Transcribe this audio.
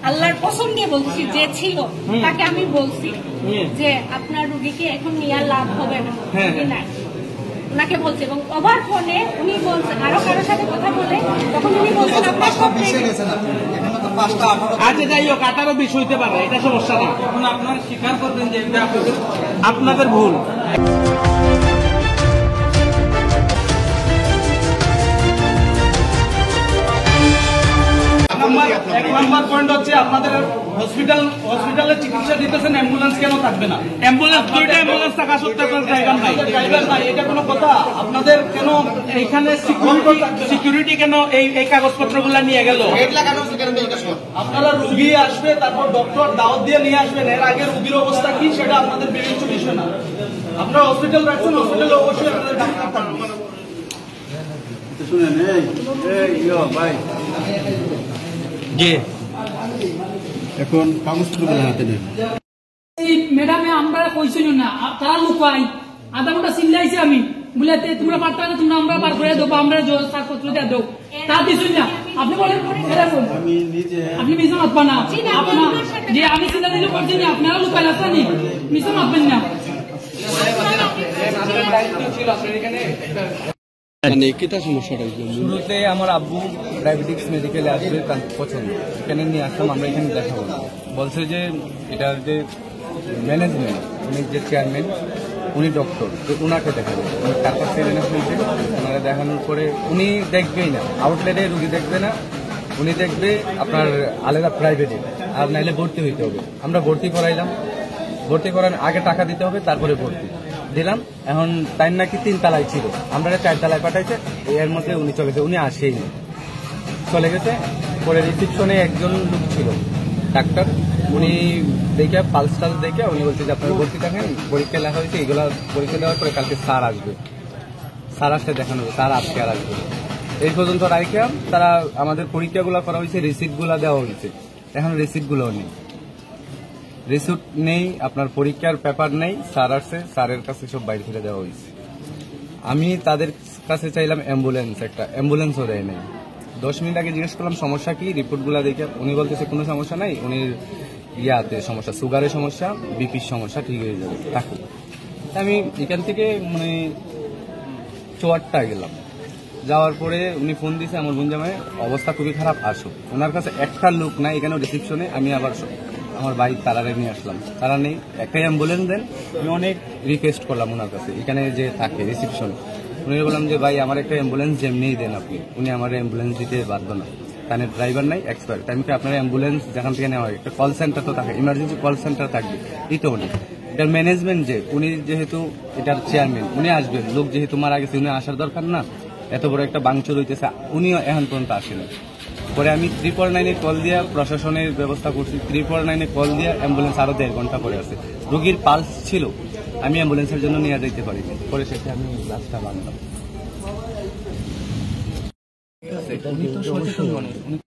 আল্লাহর কসম দিয়ে বলছি, যে ছিল তাকে আমি বলছি যে আপনার রুগীকে এখন নিয়ে লাভ হবে না, নাই ওনাকে বলছে। এবং ওভার ফোনে উনি বলছেন, আরো কারোর সাথে কথা বলে তখন উনি বলছেন আপনার সব আচ্ছা যাই হোক, 18 20 হইতে পারে, এটা সমস্যা না। এখন আপনারা স্বীকার করবেন যে এটা আপনাদের ভুল। এক নম্বর পয়েন্ট হচ্ছে আপনাদের হসপিটালে চিকিৎসা দিতেছেন, অ্যাম্বুলেন্স কেন থাকবে না? অ্যাম্বুলেন্স থাকা সত্ত্বেও ড্রাইভার নাই, এটা কোনো কথা? আপনাদের কেন এইখানে সিকিউরিটি কেন এই কাগজপত্রগুলা নিয়ে গেল? আপনারা রুগী আসবে, তারপর ডক্টর দাওয়াত দিয়ে নিয়ে আসবেন, এর আগে রুগীর অবস্থা কি সেটা আপনাদের বিবেচ্য বিষয় না। আপনারা হসপিটাল রাখছেন, হসপিটালে অবশ্যই আপনাদের ডাক্তার থাকবে। শুনেন ভাই, এখন কাগজপত্র হাতে নেন। ম্যাডামে আমরা কইছিল না, তারা লুকাই আধা ঘন্টা চিল্লাইছে আমি বলে তোমরা পারতো না, তোমরা আমরা পার করে দেবো, আমরা কাগজপত্র দিয়ে দেবো, তা দিচ্ছেন না। আপনি বলেন আপনি মিশন মাতবা না, আপনার যে আমি চিন্তা দিলে করছি না, আপনারা লুকাই আসেন মিশন মাতবেন না। শুরুতে আমার আব্বু ডায়াবেটিক্স মেডিকেলে আসবে, তার পছন্দ, এখানে নিয়ে আসলাম, আমরা এখানে দেখাবো। বলছে যে এটার যে ম্যানেজমেন্ট, উনি যে চেয়ারম্যান, উনি ডক্টর, তো ওনাকে দেখাবে। উনি তারপর সেখানে শুনছে, ওনারা দেখানোর পরে উনি দেখবেই না, আউটলেটে রুগী দেখবে না, উনি দেখবে আপনার আলাদা প্রাইভেটে, আর নাইলে ভর্তি হইতে হবে। আমরা ভর্তি করাইলাম, ভর্তি করার আগে টাকা দিতে হবে, তারপরে ভর্তি দিলাম। এখন টাইম নাকি 3 তলায় ছিল, আমরা 4 তলায় পাঠাইছে, এর মধ্যে উনি চলে গেছে, উনি আসেই না, চলে গেছে। পরে রিসিপশনে একজন লোক ছিল ডাক্তার, উনি দেখে পালস টালস দেখে উনি বলছে যে আপনার ভর্তি থাকেন, পরীক্ষা লেখা হয়েছে, এগুলো পরীক্ষা দেওয়ার পরে কালকে স্যার আসবে, স্যার আসতে দেখানো হবে, স্যার আজকে আর আসবে। এই পর্যন্ত রাইখা তারা আমাদের পরীক্ষাগুলো করা হয়েছে, রিসিপ্টগুলো দেওয়া হয়েছে, এখন রিসিপ্টগুলোও নেই, রিসিপ্ট নেই, আপনার পরীক্ষার পেপার নেই। স্যার আসছে, স্যারের কাছে সব বাইরে ফিরে দেওয়া হয়েছে। আমি তাদের কাছে চাইলাম অ্যাম্বুলেন্স, একটা অ্যাম্বুলেন্সও দেয় নাই। 10 মিনিট আগে জিজ্ঞেস করলাম সমস্যা কি, রিপোর্টগুলো দেখে উনি বলতেছে কোনো সমস্যা নাই, উনির ইয়াতে সমস্যা, সুগারের সমস্যা, বিপির সমস্যা, ঠিক হয়ে যাবে থাকুক। আমি এখান থেকে মানে চুয়াট্টা গেলাম, যাওয়ার পরে উনি ফোন দিয়েছে আমার বোনজামাই, অবস্থা খুবই খারাপ, আসো। ওনার কাছে একটা লোক নাই এখানে রিসিপশনে, আমি আবার আমার বাড়ির তারারে নিয়ে আসলাম, তারা নেই, একটাই অ্যাম্বুলেন্স দেন। আমি অনেক রিকোয়েস্ট করলাম ওনার কাছে, এখানে যে থাকে রিসিপশন, উনি বললাম যে ভাই আমার একটা অ্যাম্বুলেন্স যেমনিই দেন আপনি। উনি আমার অ্যাম্বুলেন্স দিতে বাধ্য না, তাহলে ড্রাইভার নাই, এক্সপায়ার টাইমকে আপনার অ্যাম্বুলেন্স যেখান থেকে নেওয়া হয়, একটা কল সেন্টার তো থাকে, ইমার্জেন্সি কল সেন্টার থাকবে, এটাও নেই। এটার ম্যানেজমেন্ট যে উনি যেহেতু এটার চেয়ারম্যান, উনি আসবেন, লোক যেহেতু মারা গেছে, উনি আসার দরকার না, এত বড় একটা বাংচুর হইতেছে, উনিও এখন পর্যন্ত আসেনি। পরে আমি 349-এ কল দিয়া প্রশাসনের ব্যবস্থা করছি, 349-এ কল দিয়া অ্যাম্বুলেন্স আরো 1.5 ঘন্টা পরে আসে। রোগীর পালস ছিল, আমি অ্যাম্বুলেন্সের জন্য নিয়ে যেতে পারিনি, পরে সেটা আমি লাস্টটা বাঁধলাম।